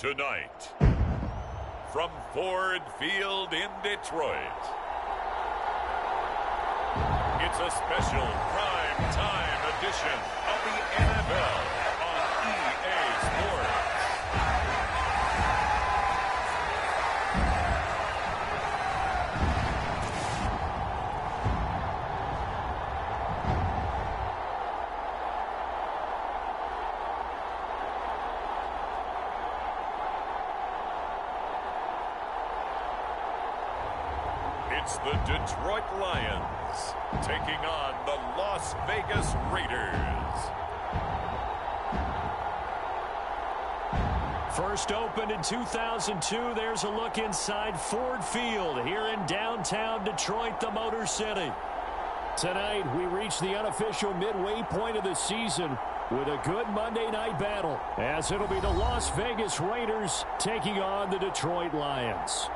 Tonight, from Ford Field in Detroit, it's a special prime time edition of the NFL on EA Sports. It's the Detroit Lions taking on the Las Vegas Raiders. First opened in 2002, there's a look inside Ford Field here in downtown Detroit, the Motor City. Tonight, we reach the unofficial midway point of the season with a good Monday night battle, as it'll be the Las Vegas Raiders taking on the Detroit Lions.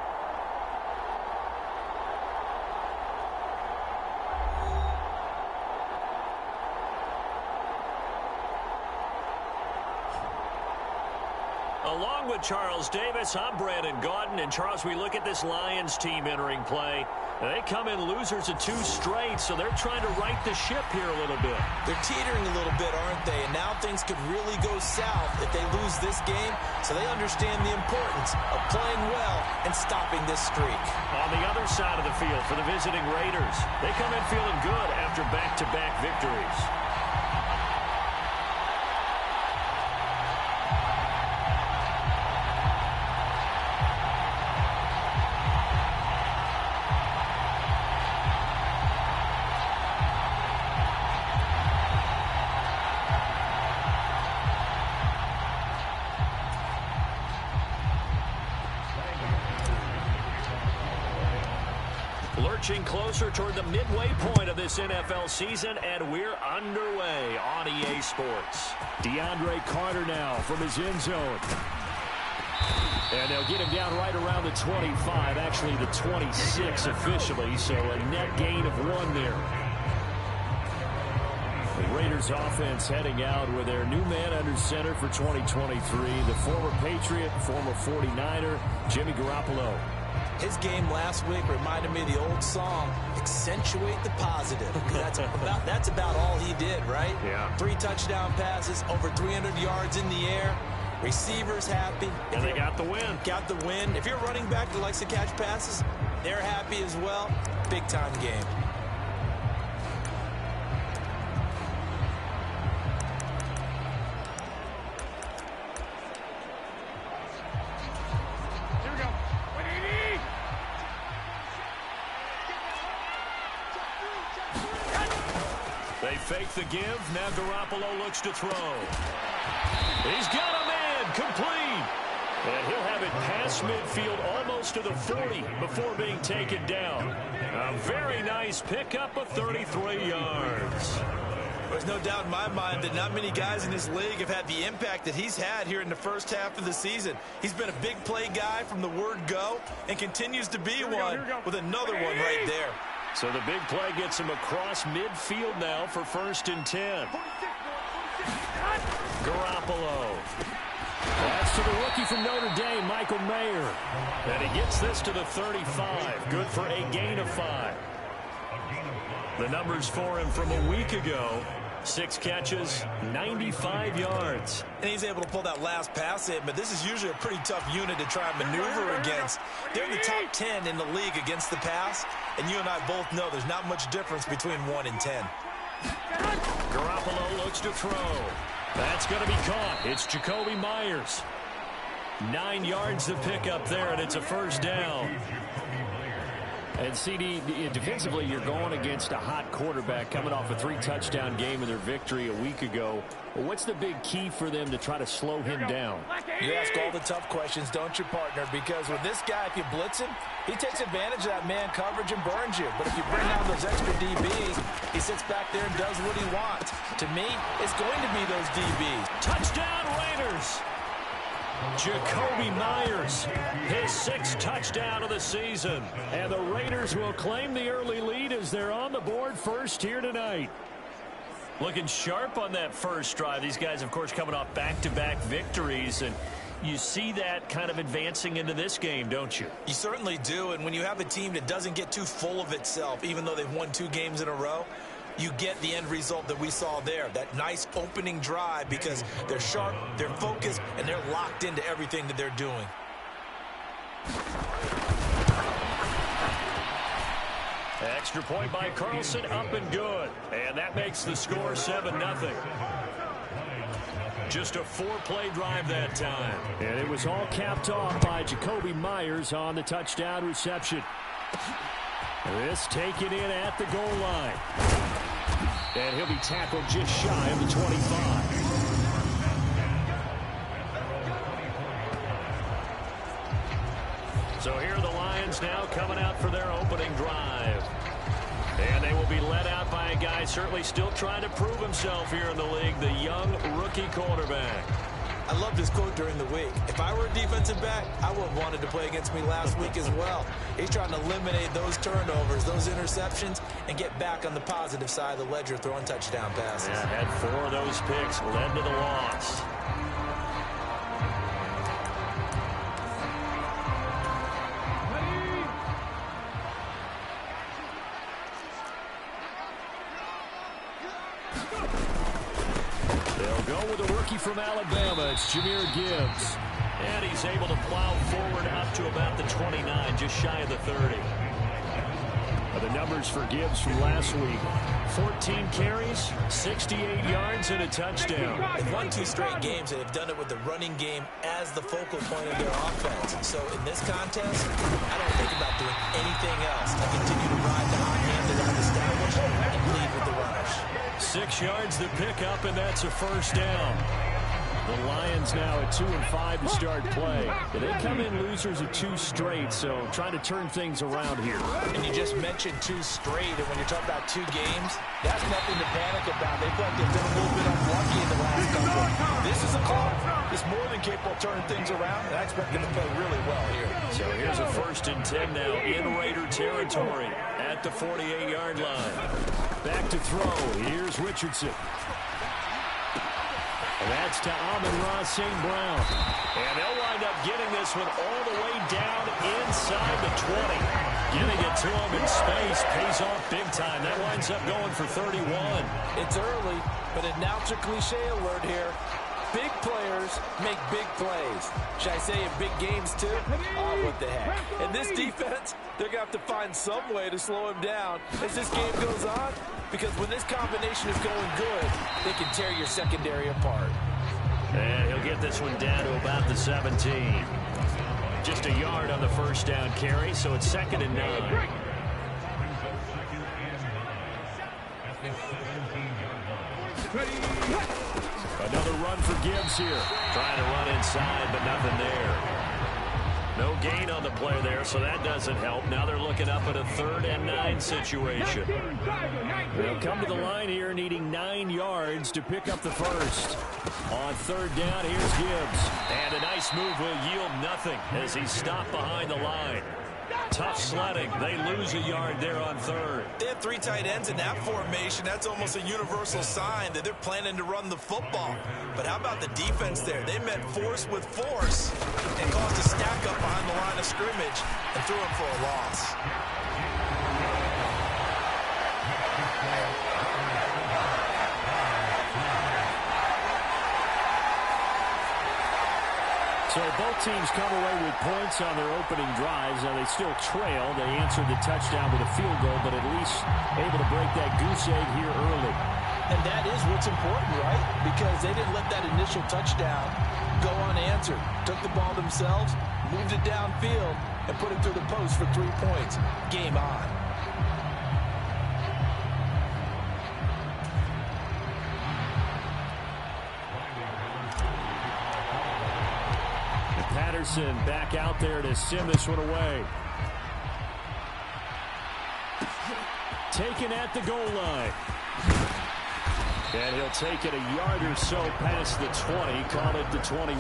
Along with Charles Davis, I'm Brandon Gaudin. And Charles, we look at this Lions team entering play. They come in losers of 2 straight, so they're trying to right the ship here a little bit. They're teetering a little bit, aren't they? And now things could really go south if they lose this game. So they understand the importance of playing well and stopping this streak. On the other side of the field for the visiting Raiders, they come in feeling good after back-to-back victories. Lurching closer toward the midway point of this NFL season, and we're underway on EA Sports. DeAndre Carter now from his end zone. And they'll get him down right around the 25, actually the 26 officially, so a net gain of 1 there. The Raiders offense heading out with their new man under center for 2023, the former Patriot, former 49er, Jimmy Garoppolo. His game last week reminded me of the old song, Accentuate the Positive. That's about all he did, right? Yeah. 3 touchdown passes, over 300 yards in the air. Receivers happy. And they got the win. Got the win. If you're a running back that likes to catch passes, they're happy as well. Big-time game. They fake the give. Now Garoppolo looks to throw. He's got a man complete. And he'll have it past midfield almost to the 40 before being taken down. A very nice pickup of 33 yards. There's no doubt in my mind that not many guys in this league have had the impact that he's had here in the first half of the season. He's been a big play guy from the word go and continues to be one with another one right there. So the big play gets him across midfield now for 1st and 10. Garoppolo. That's to the rookie from Notre Dame, Michael Mayer. And he gets this to the 35. Good for a gain of 5. The numbers for him from a week ago. 6 catches, 95 yards. And he's able to pull that last pass in, but this is usually a pretty tough unit to try and maneuver against. They're in the top 10 in the league against the pass, and you and I both know there's not much difference between 1 and 10. Garoppolo looks to throw. That's going to be caught. It's Jacoby Myers. 9 yards to pick up there, and it's a 1st down. And, CD, defensively, you're going against a hot quarterback coming off a 3-touchdown game in their victory a week ago. Well, what's the big key for them to try to slow him down? You ask all the tough questions, don't you, partner? Because with this guy, if you blitz him, he takes advantage of that man coverage and burns you. But if you bring out those extra DBs, he sits back there and does what he wants. To me, it's going to be those DBs. Touchdown, Raiders! Jacoby Myers, his 6th touchdown of the season. And the Raiders will claim the early lead as they're on the board first here tonight. Looking sharp on that first drive. These guys, of course, coming off back-to-back victories. And You see that kind of advancing into this game, don't you? You certainly do, and when you have a team that doesn't get too full of itself, even though they've won 2 games in a row, you get the end result that we saw there, that nice opening drive, because they're sharp, they're focused, and they're locked into everything that they're doing. Extra point by Carlson, up and good. And that makes the score 7-0. Just a 4-play drive that time. And it was all capped off by Jacoby Myers on the touchdown reception. This taken in at the goal line. And he'll be tackled just shy of the 25. So here are the Lions now coming out for their opening drive. And they will be led out by a guy certainly still trying to prove himself here in the league, the young rookie quarterback. I loved his quote during the week. If I were a defensive back, I would have wanted to play against me last week as well. He's trying to eliminate those turnovers, those interceptions, and get back on the positive side of the ledger throwing touchdown passes. Yeah, had 4 of those picks, led to the loss. From Alabama, it's Jahmyr Gibbs. And he's able to plow forward up to about the 29, just shy of the 30. The numbers for Gibbs from last week: 14 carries, 68 yards, and a touchdown. They've won 2 straight games, and they've done it with the running game as the focal point of their offense. So in this contest, I don't think about doing anything else. I continue to ride the hot hand that I've established and lead with the runners. 6 yards to pick up, and that's a first down. The Lions now at 2-5 to start play. They come in losers of 2 straight, so trying to turn things around here. And you just mentioned 2 straight, and when you're talking about 2 games, that's nothing to panic about. They feel like they've been a little bit unlucky in the last couple. This is a club that's more than capable of turning things around, and I expect them to play really well here. So here's a 1st and 10 now in Raider territory at the 48-yard line. Back to throw. Here's Richardson. And that's to Amon-Ra St. Brown. And they'll wind up getting this one all the way down inside the 20. Getting it to him in space pays off big time. That winds up going for 31. It's early, but announcer cliche alert here. Big players make big plays. Should I say in big games too? Oh, what the heck. And this defense, they're going to have to find some way to slow him down as this game goes on. Because when this combination is going good, they can tear your secondary apart. And he'll get this one down to about the 17. Just a yard on the first down carry, so it's 2nd and 9. Another run for Gibbs here. Trying to run inside, but nothing there. No gain on the play there, so that doesn't help. Now they're looking up at a 3rd and 9 situation. They'll come to the line here needing 9 yards to pick up the first. On 3rd down, here's Gibbs. And a nice move will yield nothing as he's stopped behind the line. Tough sledding. They lose a yard there on 3rd. They have 3 tight ends in that formation. That's almost a universal sign that they're planning to run the football. But how about the defense there? They met force with force and caused a stack up behind the line of scrimmage and threw him for a loss. So both teams come away with points on their opening drives. Now they still trail. They answered the touchdown with a field goal, but at least able to break that goose egg here early. And that is what's important, right? Because they didn't let that initial touchdown go unanswered. Took the ball themselves, moved it downfield, and put it through the post for 3 points. Game on. Patterson back out there to send this one away. Taken at the goal line. And he'll take it a yard or so past the 20, call it the 21.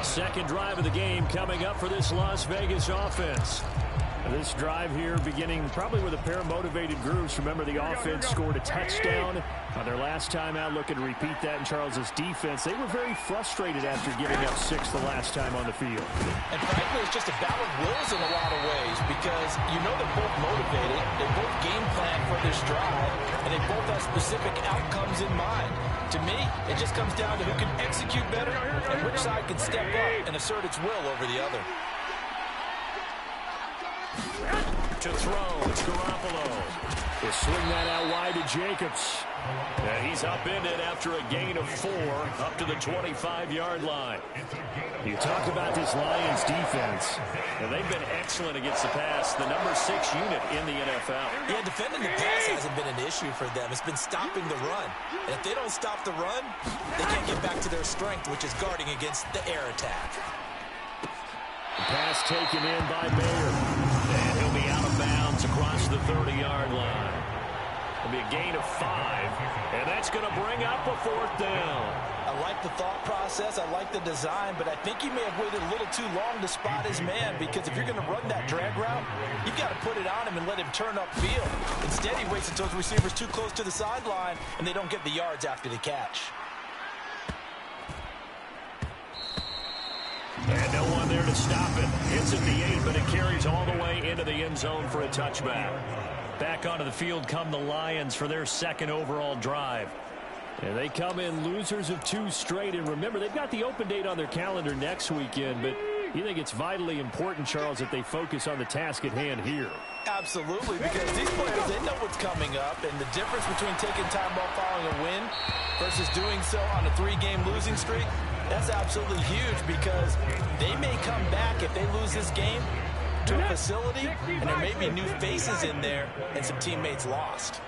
Second drive of the game coming up for this Las Vegas offense. This drive here beginning probably with a pair of motivated groups. Remember, the offense scored a touchdown on their last time out. Looking to repeat that in Charles's defense. They were very frustrated after giving up 6 the last time on the field. And frankly, it's just a battle of wills in a lot of ways because you know they're both motivated. They both game plan for this drive, and they both have specific outcomes in mind. To me, it just comes down to who can execute better and which side can step up and assert its will over the other. To throw, it's Garoppolo. He'll swing that out wide to Jacobs. And he's upended after a gain of 4 up to the 25-yard line. You talk about this Lions defense. And they've been excellent against the pass, the number 6 unit in the NFL. Yeah, defending the pass hasn't been an issue for them. It's been stopping the run. And if they don't stop the run, they can't get back to their strength, which is guarding against the air attack. The pass taken in by Mayer. And he'll be out of bounds across the 30-yard line. It'll be a gain of 5. And that's going to bring up a 4th down. I like the thought process. I like the design. But I think he may have waited a little too long to spot his man. Because if you're going to run that drag route, you've got to put it on him and let him turn upfield. Instead, he waits until his receiver's too close to the sideline, and they don't get the yards after the catch. And no one there to stop it. It's at the 8, but it carries all the way into the end zone for a touchback. Back onto the field come the Lions for their 2nd overall drive. And they come in losers of 2 straight. And remember, they've got the open date on their calendar next weekend. But you think it's vitally important, Charles, that they focus on the task at hand here? Absolutely, because these players, they know what's coming up. And the difference between taking time off following a win versus doing so on a 3-game losing streak, that's absolutely huge because they may come back if they lose this game to a facility and there may be new faces in there and some teammates lost.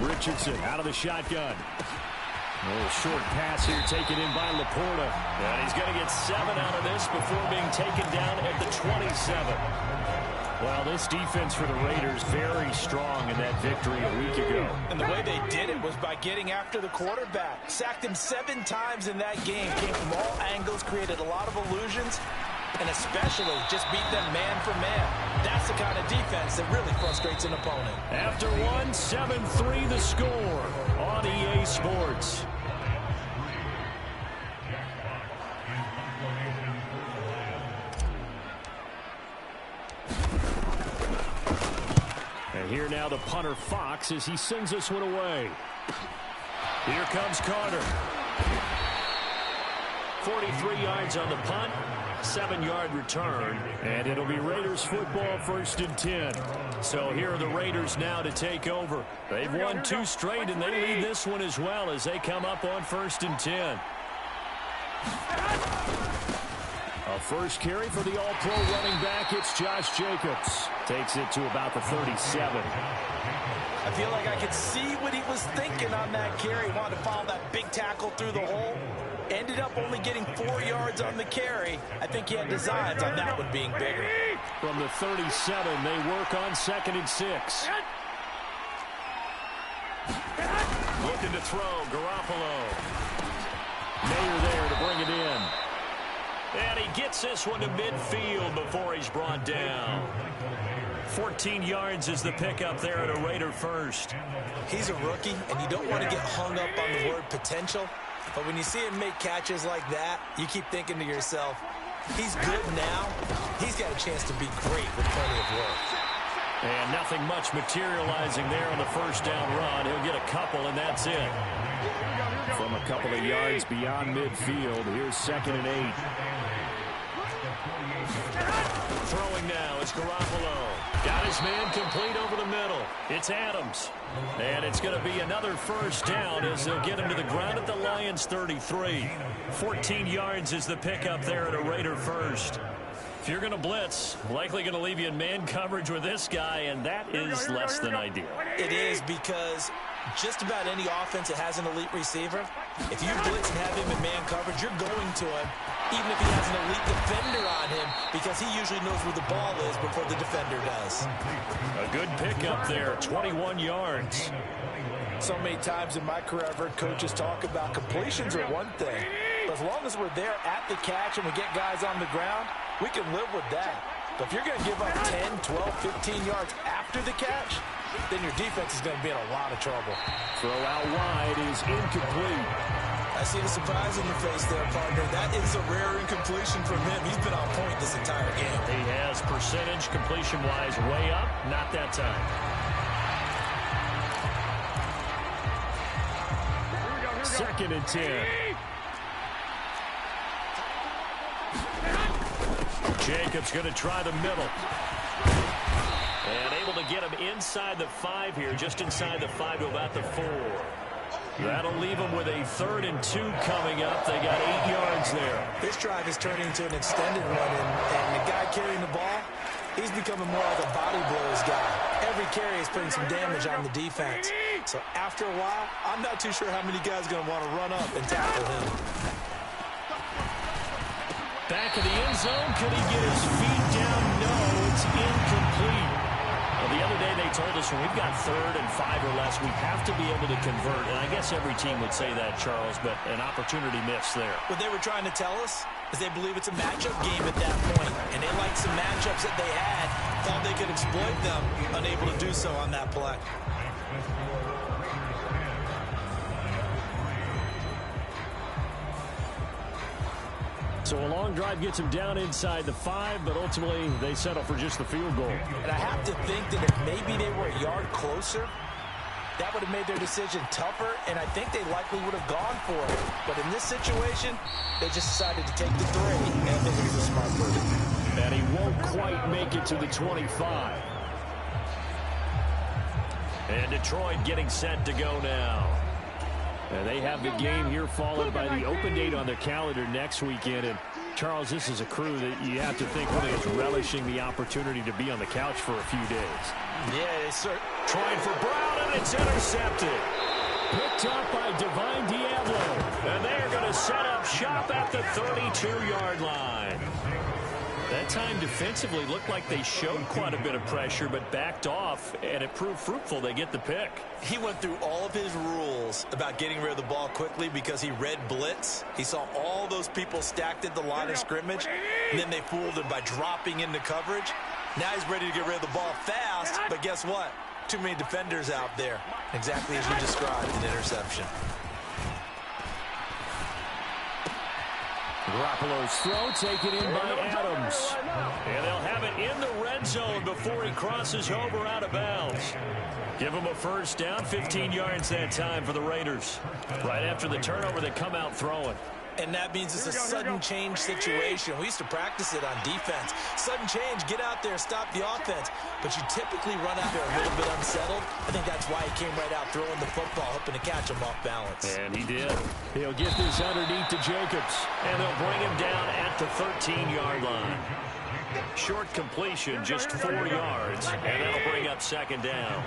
Richardson out of the shotgun. A little short pass here taken in by Laporta. And he's going to get 7 out of this before being taken down at the 27. Well, this defense for the Raiders very strong in that victory a week ago. And the way they did it was by getting after the quarterback. Sacked him 7 times in that game. Came from all angles, created a lot of illusions, and especially just beat them man for man. That's the kind of defense that really frustrates an opponent. After 1, 7-3 the score on EA Sports. And here now the punter Fox as he sends this one away. Here comes Carter. 43 yards on the punt, 7-yard return, and it'll be Raiders football 1st and 10. So here are the Raiders now to take over. They've won 2 straight, and they lead this one as well as they come up on 1st and 10. A first carry for the all-pro running back. It's Josh Jacobs. Takes it to about the 37. I feel like I could see what he was thinking on that carry. He wanted to follow that big tackle through the hole. Ended up only getting 4 yards on the carry. I think he had designs on that one being bigger. From the 37, they work on 2nd and 6. Looking to throw, Garoppolo. Mayer there to bring it in. And he gets this one to midfield before he's brought down. 14 yards is the pickup there at a Raider first. He's a rookie, and you don't want to get hung up on the word potential. But when you see him make catches like that, you keep thinking to yourself, he's good now. He's got a chance to be great with plenty of work. And nothing much materializing there on the first down run. He'll get a couple, and that's it. From a couple of yards beyond midfield, here's 2nd and 8. Throwing now is Garoppolo. Got his man complete over the middle. It's Adams. And it's going to be another first down as they'll get him to the ground at the Lions 33. 14 yards is the pickup there at a Raider first. If you're going to blitz, likely going to leave you in man coverage with this guy, and that is less than ideal. It is because just about any offense that has an elite receiver, if you blitz and have him in man coverage, you're going to him, even if he has an elite defender on him, because he usually knows where the ball is before the defender does. A good pickup there, 21 yards. So many times in my career, I've heard coaches talk about completions are one thing, but as long as we're there at the catch and we get guys on the ground, we can live with that. But if you're going to give up 10, 12, 15 yards after the catch, then your defense is going to be in a lot of trouble. Throw out wide is incomplete. I see the surprise in your face there, partner. That is a rare incompletion from him. He's been on point this entire game. He has percentage completion-wise way up. Not that time. 2nd and 10. Jacobs going to try the middle. And able to get him inside the 5 here, just inside the 5 to about the 4. That'll leave them with a 3rd and 2 coming up. They got 8 yards there. This drive is turning into an extended one, and the guy carrying the ball, he's becoming more like a body blows guy. Every carry is putting some damage on the defense. So after a while, I'm not too sure how many guys are going to want to run up and tackle him. Back of the end zone. Could he get his feet down? No, it's incomplete. Well, the other day they told us when we've got 3rd and 5 or less, we have to be able to convert. And I guess every team would say that, Charles, but an opportunity missed there. What they were trying to tell us is they believe it's a matchup game at that point. And they liked some matchups that they had, thought they could exploit them, unable to do so on that play. So a long drive gets them down inside the 5, but ultimately they settle for just the field goal. And I have to think that if maybe they were a yard closer, that would have made their decision tougher, and I think they likely would have gone for it. But in this situation, they just decided to take the 3, and I think it was a smart move. And he won't quite make it to the 25. And Detroit getting set to go now. And they have the game here followed by the open date on their calendar next weekend. And, Charles, this is a crew that you have to think really is relishing the opportunity to be on the couch for a few days. Yeah, they're trying for Brown, and it's intercepted. Picked up by Divine Diablo. And they're going to set up shop at the 32-yard line. That time defensively looked like they showed quite a bit of pressure, but backed off, and it proved fruitful. They get the pick. He went through all of his rules about getting rid of the ball quickly because he read blitz. He saw all those people stacked at the line of scrimmage, and then they fooled him by dropping into coverage. Now he's ready to get rid of the ball fast, but guess what? Too many defenders out there. Exactly as you described, an interception. Garoppolo's throw taken in by Adams. And they'll have it in the red zone before he crosses over out of bounds. Give him a first down, 15 yards that time for the Raiders. Right after the turnover, they come out throwing. And that means it's a sudden change situation. We used to practice it on defense. Sudden change, get out there, stop the offense. But you typically run out there a little bit unsettled. I think that's why he came right out throwing the football, hoping to catch him off balance. And he did. He'll get this underneath to Jacobs. And they'll bring him down at the 13-yard line. Short completion, just 4 yards. And that'll bring up 2nd down.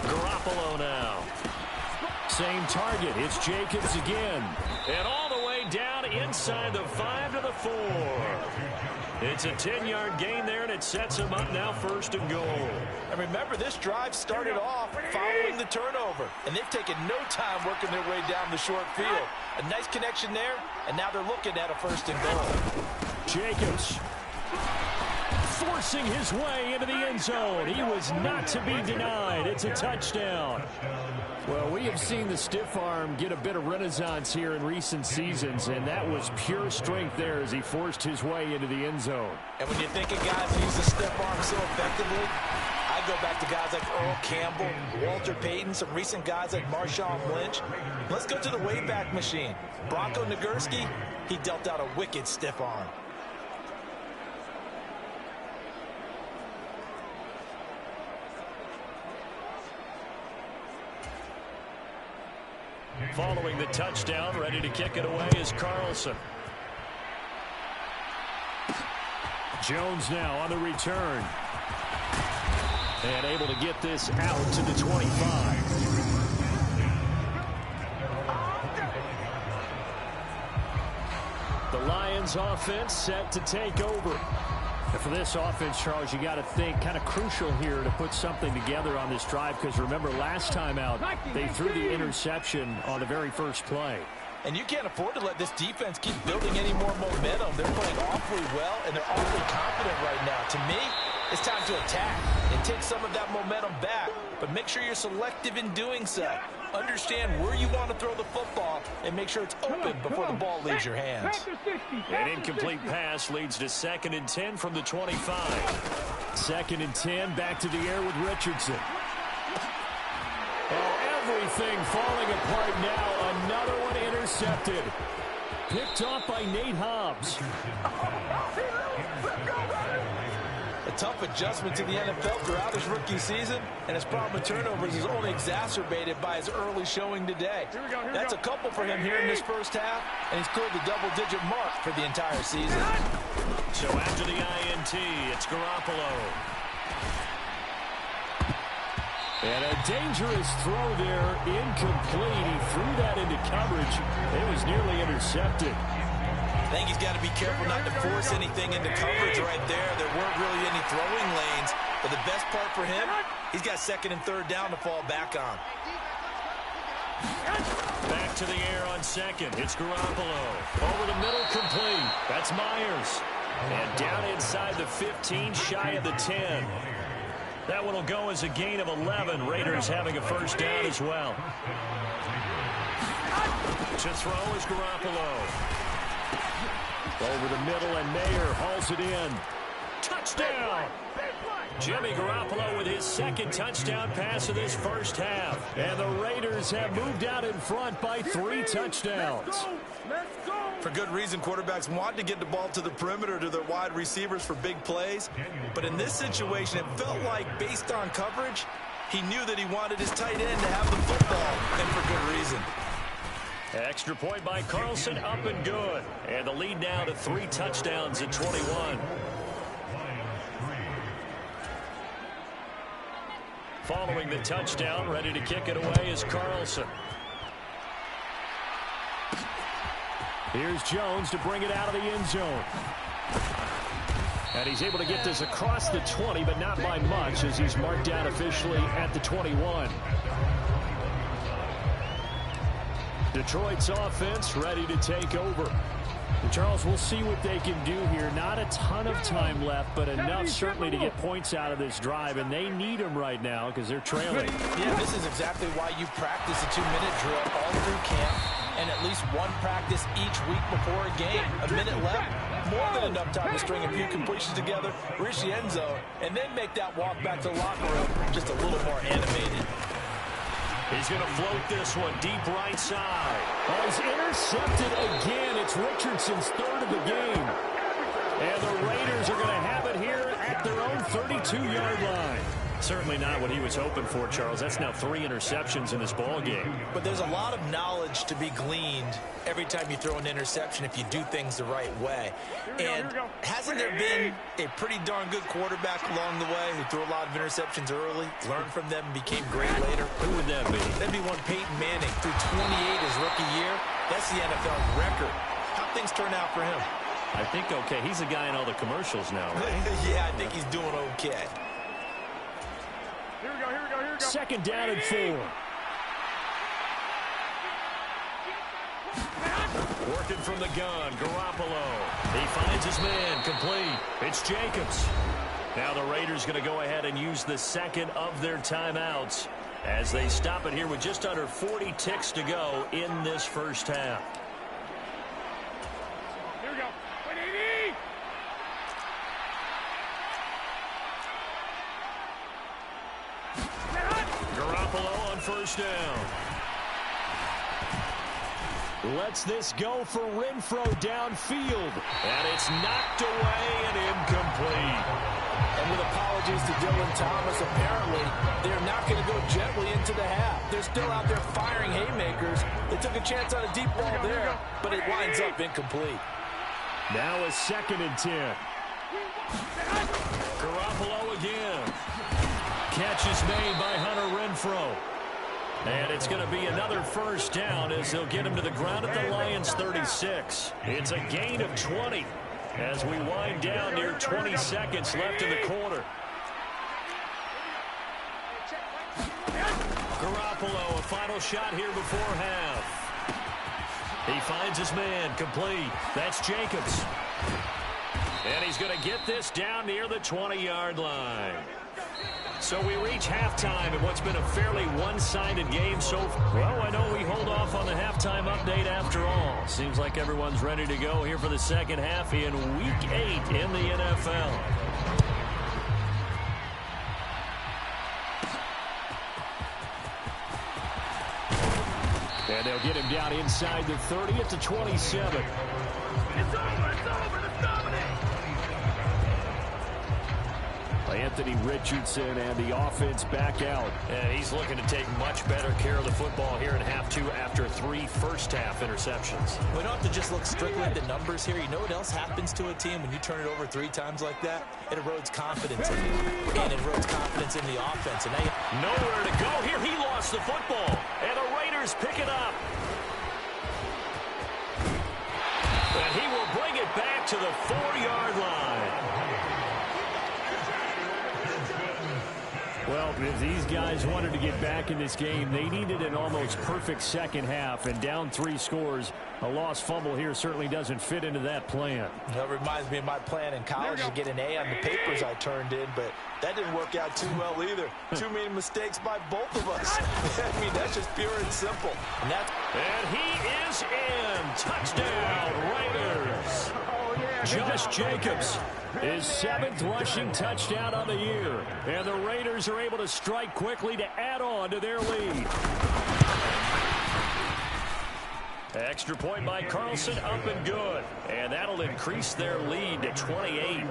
Garoppolo now. Same target. It's Jacobs again. And all the way down inside the 5 to the 4. It's a 10-yard gain there, and it sets him up now 1st and goal. And remember, this drive started off following the turnover. And they've taken no time working their way down the short field. A nice connection there, and now they're looking at a 1st and goal. Jacobs forcing his way into the end zone. He was not to be denied. It's a touchdown. Well, we have seen the stiff arm get a bit of renaissance here in recent seasons, and that was pure strength there as he forced his way into the end zone. And when you think of guys who use the stiff arm so effectively, I go back to guys like Earl Campbell, Walter Payton, some recent guys like Marshawn Lynch. Let's go to the Wayback Machine. Bronco Nagurski, he dealt out a wicked stiff arm. Following the touchdown, ready to kick it away is Carlson. Jones now on the return. And able to get this out to the 25. The Lions offense set to take over. And for this offense, Charles, you got to think kind of crucial here to put something together on this drive, because remember last time out, they threw the interception on the very first play. And you can't afford to let this defense keep building any more momentum. They're playing awfully well, and they're awfully confident right now. To me, it's time to attack and take some of that momentum back, but make sure you're selective in doing so. Understand where you want to throw the football and make sure it's open before the ball leaves your hands. An incomplete pass leads to 2nd and 10 from the 25. 2nd and 10, back to the air with Richardson. Oh, everything falling apart now. Another one intercepted. Picked off by Nate Hobbs. A tough adjustment to the NFL throughout his rookie season, and his problem with turnovers is only exacerbated by his early showing today. That's a couple for him here in this first half, and he's cleared the double-digit mark for the entire season. So after the INT, it's Garoppolo. And a dangerous throw there, incomplete. He threw that into coverage. It was nearly intercepted. I think he's got to be careful not to force anything into coverage right there. There weren't really any throwing lanes, but the best part for him, he's got 2nd and 3rd down to fall back on. Back to the air on 2nd. It's Garoppolo. Over the middle, complete. That's Myers. And down inside the 15, shy of the 10. That one will go as a gain of 11. Raiders having a first down as well. To throw is Garoppolo. Over the middle, and Mayer hauls it in. Touchdown! Jimmy Garoppolo with his 2nd touchdown pass of this first half. And the Raiders have moved out in front by 3 touchdowns. For good reason, quarterbacks want to get the ball to the perimeter to their wide receivers for big plays. But in this situation, it felt like, based on coverage, he knew that he wanted his tight end to have the football, and for good reason. Extra point by Carlson, up and good. And the lead now to 3 touchdowns at 21. Following the touchdown, ready to kick it away is Carlson. Here's Jones to bring it out of the end zone. And he's able to get this across the 20, but not by much, as he's marked down officially at the 21. Detroit's offense ready to take over. And Charles, we'll see what they can do here. Not a ton of time left, but enough certainly to get points out of this drive, and they need them right now because they're trailing. Yeah, this is exactly why you practice a 2-minute drill all through camp and at least one practice each week before a game. A minute left, more than enough time to string a few completions together, reach the end zone, and then make that walk back to the locker room just a little more animated. He's going to float this one deep right side. Oh, he's intercepted again. It's Richardson's 3rd of the game. And the Raiders are going to have it here at their own 32-yard line. Certainly not what he was hoping for, Charles. That's now 3 interceptions in this ball game. But there's a lot of knowledge to be gleaned every time you throw an interception if you do things the right way. And hasn't there been a pretty darn good quarterback along the way who threw a lot of interceptions early, learned from them, and became great later? Who would that be? That'd be one Peyton Manning, threw 28 his rookie year. That's the NFL record. How'd things turn out for him? I think okay. He's a guy in all the commercials now, right? Yeah, I think he's doing okay. Here we go. 2nd down and 4. Working from the gun, Garoppolo. He finds his man, complete. It's Jacobs. Now the Raiders going to go ahead and use the 2nd of their timeouts as they stop it here with just under 40 ticks to go in this first half. Here we go. 180. Garoppolo on 1st down. Lets this go for Renfro downfield. And it's knocked away and incomplete. And with apologies to Dylan Thomas, apparently they're not going to go gently into the half. They're still out there firing haymakers. They took a chance on a deep ball there, but it winds up incomplete. Now a 2nd and 10. Garoppolo again. Catch is made by Hunter Renfro. And it's going to be another first down as they'll get him to the ground at the Lions' 36. It's a gain of 20 as we wind down near 20 seconds left in the quarter. Garoppolo, a final shot here before half. He finds his man, complete. That's Jacobs. And he's going to get this down near the 20-yard line. So we reach halftime in what's been a fairly one-sided game so far. Well, I know we hold off on the halftime update after all. Seems like everyone's ready to go here for the second half in Week 8 in the NFL. And they'll get him down inside the 30 at the 27. It's over, let's dominate. Anthony Richardson and the offense back out. And he's looking to take much better care of the football here in half two after 3 first-half interceptions. We don't have to just look strictly at the numbers here. You know what else happens to a team when you turn it over 3 times like that? It erodes confidence in you, and it erodes confidence in the offense. And nowhere to go here. He lost the football, and the Raiders pick it up. And he will bring it back to the 4-yard line. Well, if these guys wanted to get back in this game, they needed an almost perfect second half, and down 3 scores. A lost fumble here certainly doesn't fit into that plan. That reminds me of my plan in college to get an A on the papers I turned in, but that didn't work out too well either. Too many mistakes by both of us. I mean, that's just pure and simple. And he is in. Touchdown, Raiders. Josh Jacobs, his 7th rushing touchdown on the year. And the Raiders are able to strike quickly to add on to their lead. Extra point by Carlson, up and good. And that'll increase their lead to 28.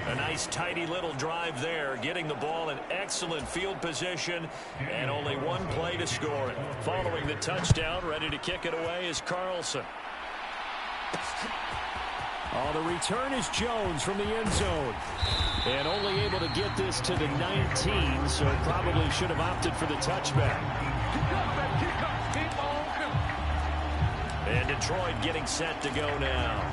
A nice, tidy little drive there, getting the ball in excellent field position, and only 1 play to score it. Following the touchdown, ready to kick it away is Carlson. Oh, the return is Jones from the end zone. And only able to get this to the 19, so probably should have opted for the touchback. And Detroit getting set to go now.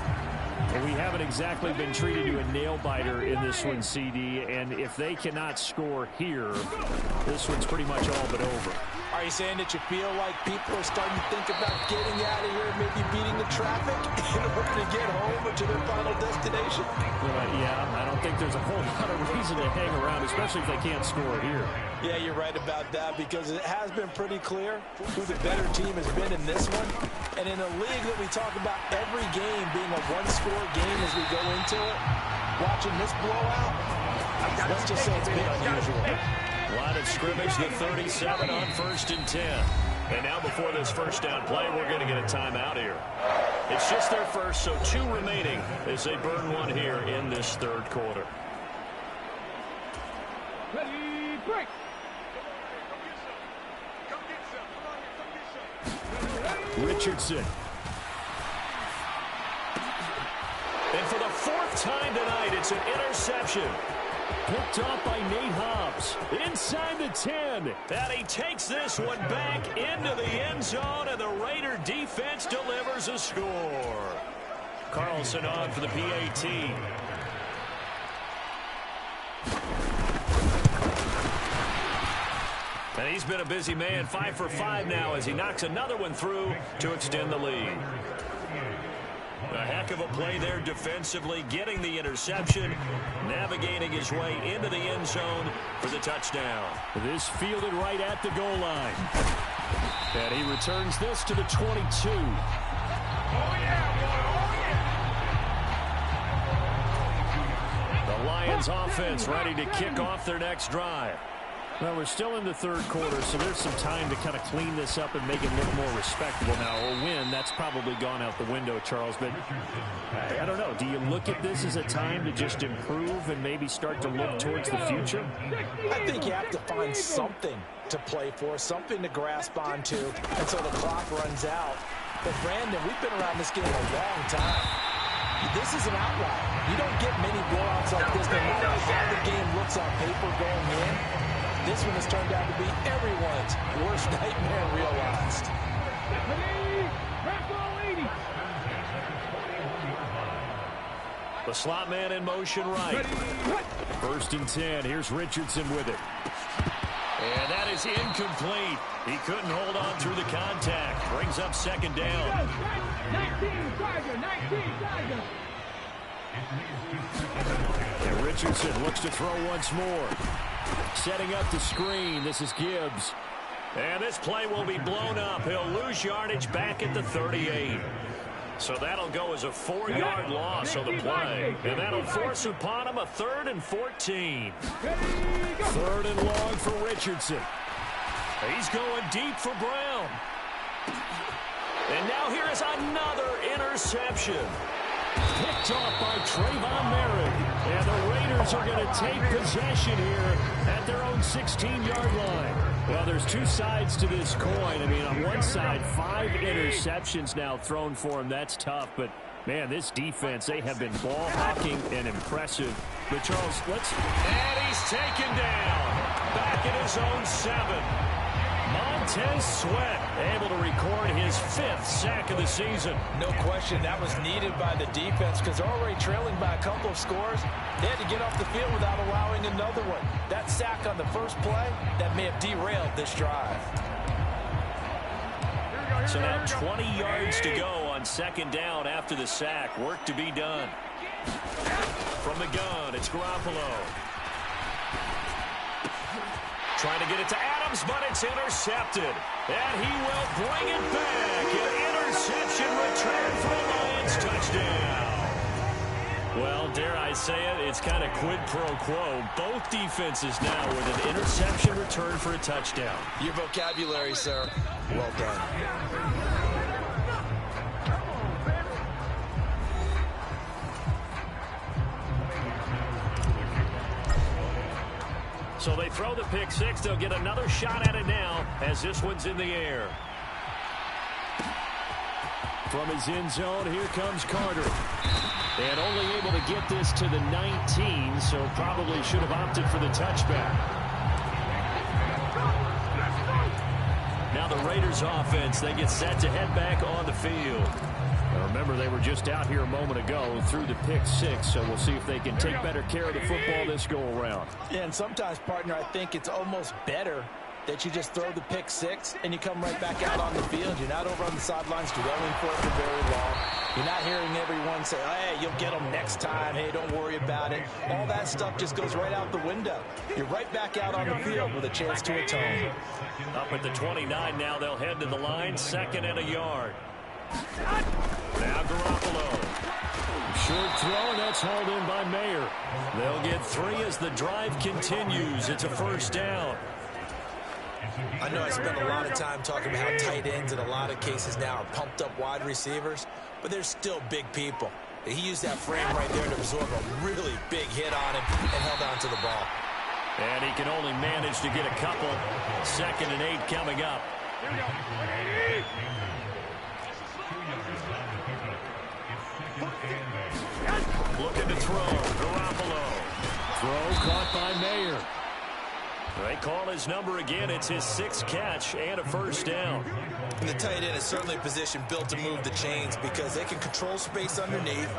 Well, we haven't exactly been treated to a nail-biter in this one, CD, and if they cannot score here, this one's pretty much all but over. Are you saying that you feel like people are starting to think about getting out of here, maybe beating the traffic in order to get home or to their final destination? Yeah, I don't think there's a whole lot of reason to hang around, especially if they can't score here. Yeah, you're right about that, because it has been pretty clear who the better team has been in this one. And in a league that we talk about every game being a one-score game as we go into it, watching this blowout, let's just say it's been unusual. Line of scrimmage, the 37 on 1st and 10. And now before this first down play, we're going to get a timeout here. It's just their first, so 2 remaining as they burn 1 here in this 3rd quarter. Ready, break. Richardson. And for the 4th time tonight, it's an interception. Picked off by Nate Hobbs. Inside the 10. And he takes this one back into the end zone, and the Raider defense delivers a score. Carlson on for the PAT. And he's been a busy man, 5 for 5 now as he knocks another one through to extend the lead. A heck of a play there defensively, getting the interception, navigating his way into the end zone for the touchdown. This fielded right at the goal line. And he returns this to the 22. The Lions offense ready to kick off their next drive. Well, we're still in the 3rd quarter, so there's some time to kind of clean this up and make it look more respectable now. A win, that's probably gone out the window, Charles. But I don't know. Do you look at this as a time to just improve and maybe start to look towards the future? I think you have to find something to play for, something to grasp onto until the clock runs out. But, Brandon, we've been around this game a long time. This is an outlier. You don't get many blowouts like this, no matter how the game looks on paper going in. This one has turned out to be everyone's worst nightmare realized. The slot man in motion right. 1st and 10. Here's Richardson with it. And that is incomplete. He couldn't hold on through the contact. Brings up second down. 19 Tiger, 19 Tiger. And Richardson looks to throw once more. Setting up the screen. This is Gibbs. And this play will be blown up. He'll lose yardage back at the 38. So that'll go as a 4-yard loss on the play. And that'll force upon him a 3rd and 14. 3rd and long for Richardson. He's going deep for Brown. And now here is another interception. Picked off by Trayvon Merritt. And the Raiders are going to take possession here at their own 16-yard line. Well, there's two sides to this coin. I mean, on one side, 5 interceptions now thrown for him. That's tough. But, man, this defense, they have been ball hawking and impressive. But, Charles, and he's taken down. Back at his own 7. Montez Sweat able to record his 5th sack of the season. No question, that was needed by the defense because they're already trailing by a couple of scores. They had to get off the field without allowing another one. That sack on the first play, that may have derailed this drive. So now 20 yards to go on second down after the sack. Work to be done. From the gun, it's Garoppolo. Trying to get it to Adams, but it's intercepted. And he will bring it back. An interception return for the Lions. Touchdown. Well, dare I say it, it's kind of quid pro quo. Both defenses now with an interception return for a touchdown. Your vocabulary, sir. Well done. So they throw the pick six. They'll get another shot at it now as this one's in the air. From his end zone, here comes Carter. And only able to get this to the 19, so probably should have opted for the touchback. Now the Raiders offense, they get set to head back on the field. Now remember, they were just out here a moment ago through the pick six, so we'll see if they can take better care of the football this go around. Yeah, and sometimes, partner, I think it's almost better that you just throw the pick six and you come right back out on the field. You're not over on the sidelines dwelling for it for very long. You're not hearing everyone say, hey, you'll get them next time. Hey, don't worry about it. All that stuff just goes right out the window. You're right back out on the field with a chance to atone. Up at the 29 now, they'll head to the line, 2nd and a yard. Now Garoppolo. Short throw, and that's hauled in by Mayer. They'll get 3 as the drive continues. It's a 1st down. I know I spent a lot of time talking about how tight ends in a lot of cases now are pumped up wide receivers, but they're still big people. He used that frame right there to absorb a really big hit on him and held on to the ball. And he can only manage to get a couple. 2nd and 8 coming up. Looking to throw. Garoppolo. Throw caught by Mayer. They call his number again. It's his 6th catch and a 1st down. And the tight end is certainly a position built to move the chains because they can control space underneath.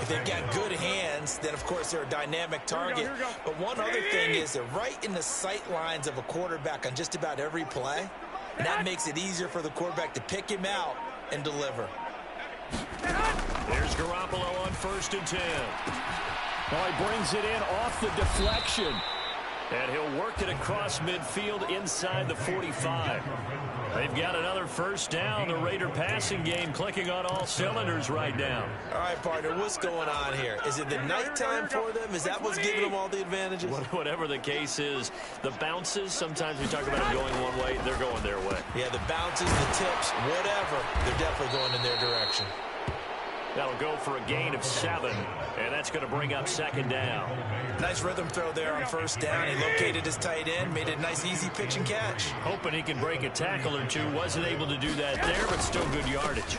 If they've got good hands, then, of course, they're a dynamic target. But one other thing is they're right in the sight lines of a quarterback on just about every play. And that makes it easier for the quarterback to pick him out and deliver. There's Garoppolo on 1st and 10. Oh, he brings it in off the deflection. And he'll work it across midfield inside the 45. They've got another 1st down. The Raider passing game clicking on all cylinders right now. All right, partner, what's going on here? Is it the nighttime for them? Is that what's giving them all the advantages? Whatever the case is, the bounces, sometimes we talk about them going one way, they're going their way. Yeah, the bounces, the tips, whatever, they're definitely going in their direction. That'll go for a gain of 7, and that's going to bring up 2nd down. Nice rhythm throw there on 1st down. He located his tight end, made it a nice, easy pitch and catch. Hoping he can break a tackle or two. Wasn't able to do that there, but still good yardage.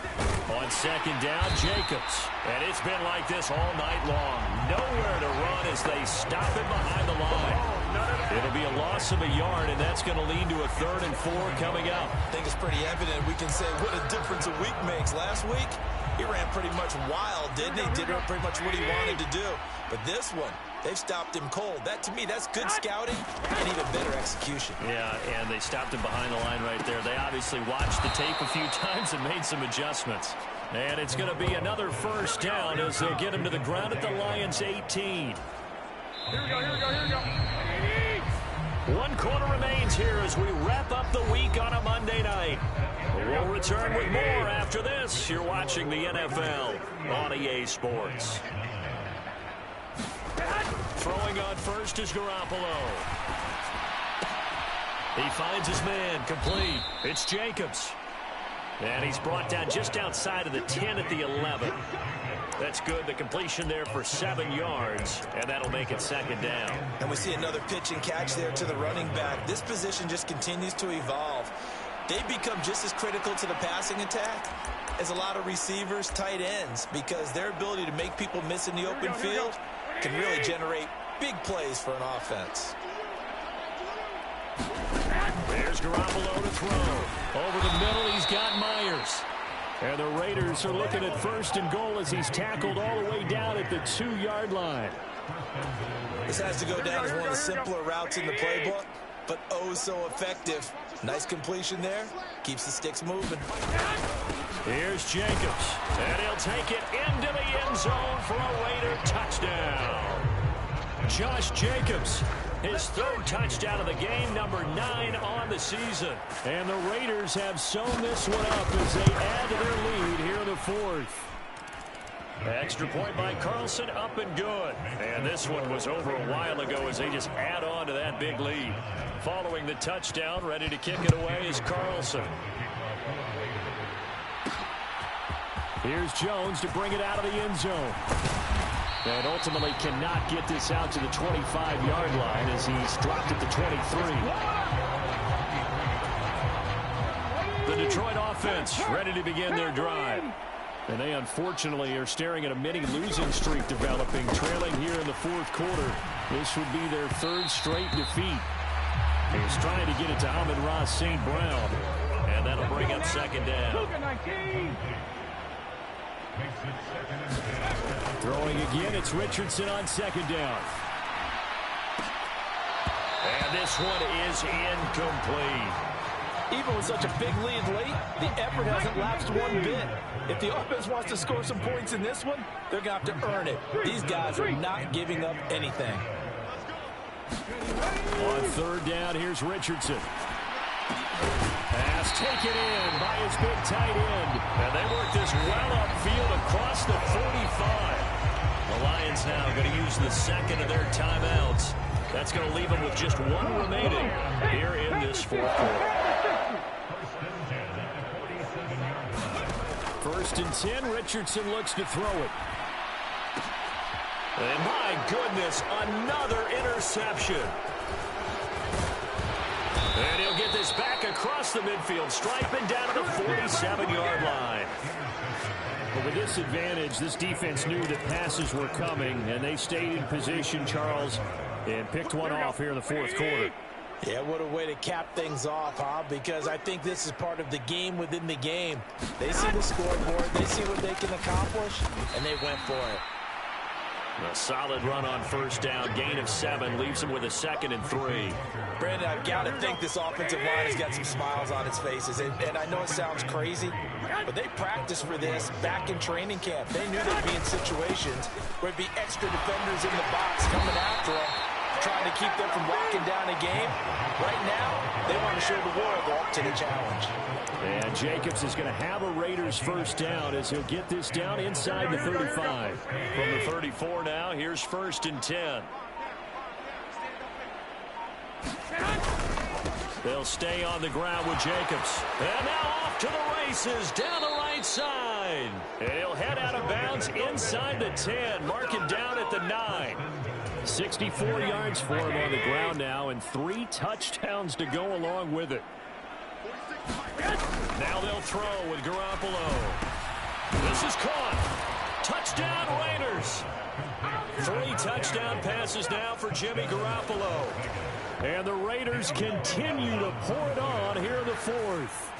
On 2nd down, Jacobs. And it's been like this all night long. Nowhere to run as they stop him behind the line. It'll be a loss of a yard, and that's going to lead to a 3rd and 4 coming up. I think it's pretty evident. We can say what a difference a week makes. Last week, he ran pretty much wild, didn't he? Did pretty much what he wanted to do. But this one, They've stopped him cold. That, to me, that's good scouting and even better execution. Yeah, and they stopped him behind the line right there. They obviously watched the tape a few times and made some adjustments. And it's going to be another first down as they'll get him to the ground at the Lions' 18. Here we go. 1 quarter remains here as we wrap up the week on a Monday night. We'll return with more after this. You're watching the NFL on EA Sports. Throwing on first is Garoppolo. He finds his man, complete. It's Jacobs. And he's brought down just outside of the 10 at the 11. That's good. The completion there for 7 yards, and that'll make it second down. And we see another pitch and catch there to the running back. This position just continues to evolve. They become just as critical to the passing attack as a lot of receivers, tight ends, because their ability to make people miss in the open field can really generate big plays for an offense. There's Garoppolo to throw. Over the middle, he's got Myers. And the Raiders are looking at first and goal as he's tackled all the way down at the 2-yard line. This has to go down as one of the simpler routes in the playbook, but oh so effective. Nice completion there. Keeps the sticks moving. Here's Jacobs. And he'll take it into the end zone for a Raider touchdown. Josh Jacobs, his 3rd touchdown of the game, number 9 on the season. And the Raiders have sewn this one up as they add to their lead here in the 4th. Extra point by Carlson, up and good. And this one was over a while ago as they just add on to that big lead. Following the touchdown, ready to kick it away is Carlson. Here's Jones to bring it out of the end zone. And ultimately cannot get this out to the 25-yard line as he's dropped at the 23. The Detroit offense ready to begin their drive. And they unfortunately are staring at a mini losing streak developing, trailing here in the 4th quarter. This would be their 3rd straight defeat. He's trying to get it to Amon-Ra St. Brown. And that'll bring up second down. Throwing again, it's Richardson on second down. And this one is incomplete. Even with such a big lead late, the effort hasn't lapsed one bit. If the offense wants to score some points in this one, they're going to have to earn it. These guys are not giving up anything. On 3rd down, here's Richardson. Pass taken in by his big tight end. And they work this well upfield across the 45. The Lions now going to use the 2nd of their timeouts. That's going to leave them with just 1 remaining here in this 4th quarter. 1st and 10, Richardson looks to throw it. And my goodness, another interception. And he'll get this back across the midfield stripe and down to the 47-yard line. But with this advantage, this defense knew that passes were coming, and they stayed in position, Charles, and picked one off here in the 4th quarter. Yeah, what a way to cap things off, huh? Because I think this is part of the game within the game. They see the scoreboard, they see what they can accomplish, and they went for it. A solid run on 1st down, gain of 7, leaves him with a 2nd and 3. Brandon, I've got to think this offensive line has got some smiles on its faces. And I know it sounds crazy, but they practiced for this back in training camp. They knew they'd be in situations where there'd be extra defenders in the box coming after them, trying to keep them from locking down a game. Right now, they want to show the world they're up to the challenge. And Jacobs is going to have a Raiders 1st down as he'll get this down inside the 35. From the 34 now, here's 1st and 10. They'll stay on the ground with Jacobs. And now off to the races down the right side. And he'll head out of bounds inside the 10, marking down at the 9. 64 yards for him on the ground now, and 3 touchdowns to go along with it. Now they'll throw with Garoppolo. This is caught. Touchdown Raiders. 3 touchdown passes now for Jimmy Garoppolo. And the Raiders continue to pour it on here in the 4th.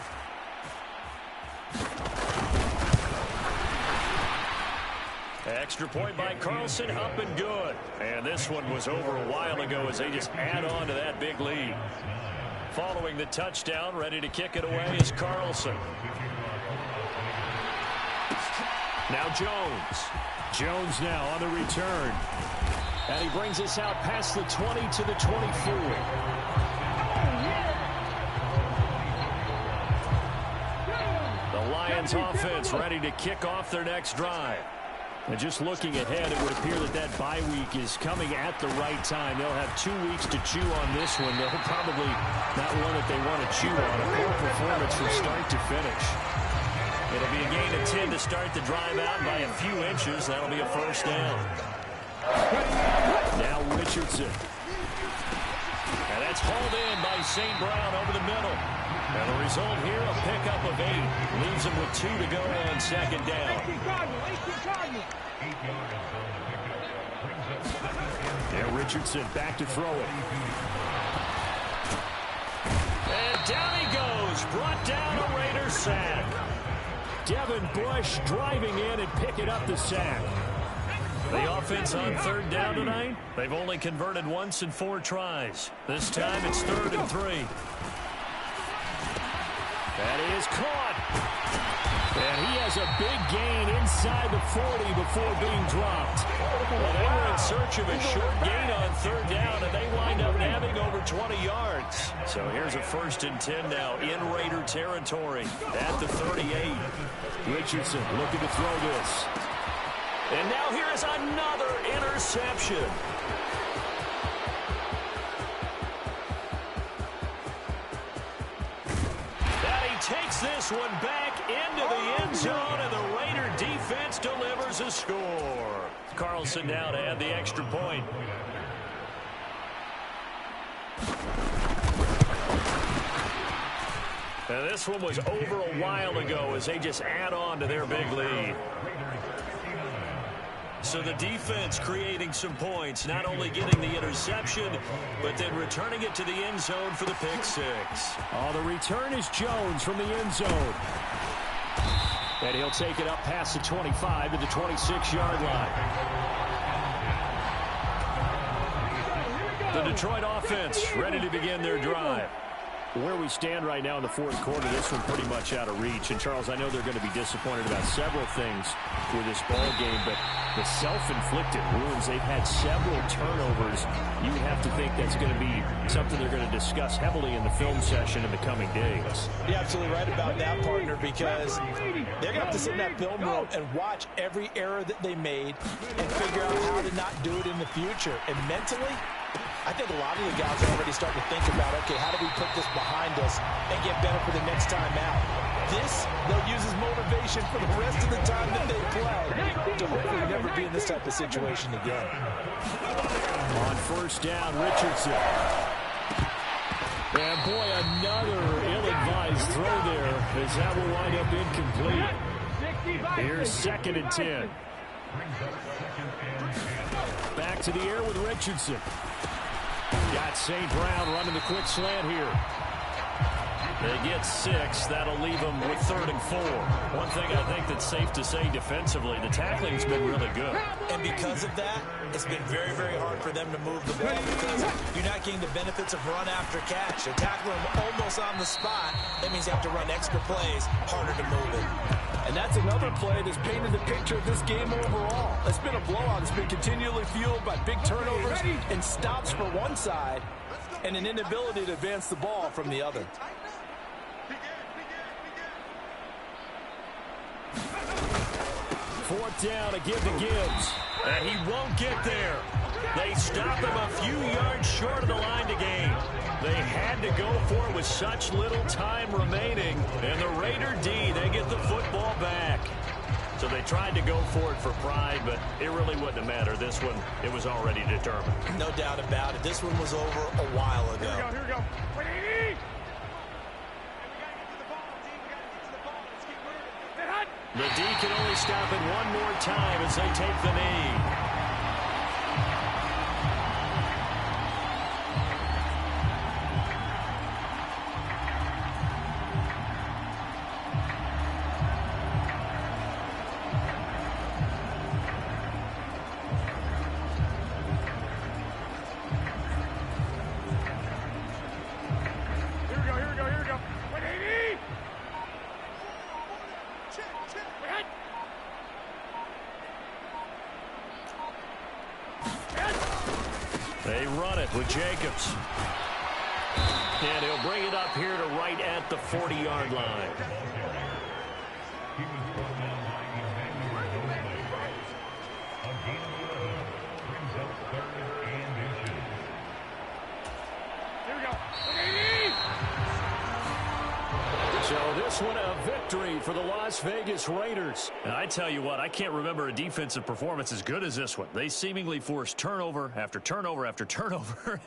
Extra point by Carlson, up and good. And this one was over a while ago as they just add on to that big lead. Following the touchdown, ready to kick it away is Carlson. Now Jones. Jones now on the return. And he brings us out past the 20 to the 24. The Lions offense ready to kick off their next drive. And just looking ahead, it would appear that bye week is coming at the right time. They'll have 2 weeks to chew on this one. They'll probably not one that they want to chew on. A poor performance from start to finish. It'll be a gain of 10 to start the drive out by a few inches. That'll be a first down. Now Richardson. And that's hauled in by St. Brown over the middle. And the result here, a pickup of 8. Leaves him with 2 to go on second down. Now Richardson back to throw it. And down he goes. Brought down a Raider sack. Devin Bush driving in and picking up the sack. The offense on third down tonight, they've only converted once in 4 tries. This time it's 3rd and 3. That is caught. And he has a big gain inside the 40 before being dropped. Well, they were in search of a short gain on third down, and they wind up nabbing over 20 yards. So here's a 1st and 10 now in Raider territory at the 38. Richardson looking to throw this. And now here is another interception. Takes this one back into the end zone, and the Raider defense delivers a score. Carlson now to add the extra point. Now this one was over a while ago as they just add on to their big lead. So the defense creating some points, not only getting the interception, but then returning it to the end zone for the pick 6. Oh, the return is Jones from the end zone. And he'll take it up past the 25 to the 26-yard line. The Detroit offense ready to begin their drive. Where we stand right now in the 4th quarter, this one pretty much out of reach. And, Charles, I know they're going to be disappointed about several things with this ball game, but the self-inflicted wounds, they've had several turnovers. You would have to think that's going to be something they're going to discuss heavily in the film session in the coming days. You're absolutely right about that, partner, because they're going to have to sit in that film room and watch every error that they made and figure out how to not do it in the future. And mentally, I think a lot of the guys are already starting to think about, okay, how do we put this behind us and get better for the next time out? This, they'll use as motivation for the rest of the time that they play to hopefully never be in this type of situation again. On first down, Richardson. And boy, another ill-advised throw there as that will wind up incomplete. Here's 2nd and 10. Back to the air with Richardson. Got St. Brown running the quick slant here. They get 6. That'll leave them with 3rd and 4. One thing I think that's safe to say defensively, the tackling's been really good. And because of that, it's been very, very hard for them to move the ball because you're not getting the benefits of run after catch. They're tackling them almost on the spot. That means you have to run extra plays, harder to move it. And that's another play that's painted the picture of this game overall. It's been a blowout. It's been continually fueled by big turnovers and stops for one side and an inability to advance the ball from the other. Fourth down to give to Gibbs. And he won't get there. They stop him a few yards short of the line to gain. They had to go for it with such little time remaining. And the Raider D, they get the football back. So they tried to go for it for pride, but it really wouldn't have mattered. This one, it was already determined. No doubt about it. This one was over a while ago. Here we go. The D can only stop it one more time as they take the knee. run it with Jacobs. And he'll bring it up here to right at the 40-yard line. So this one a victory for the Las Vegas Raiders. And I tell you what, I can't remember a defensive performance as good as this one. They seemingly forced turnover after turnover after turnover.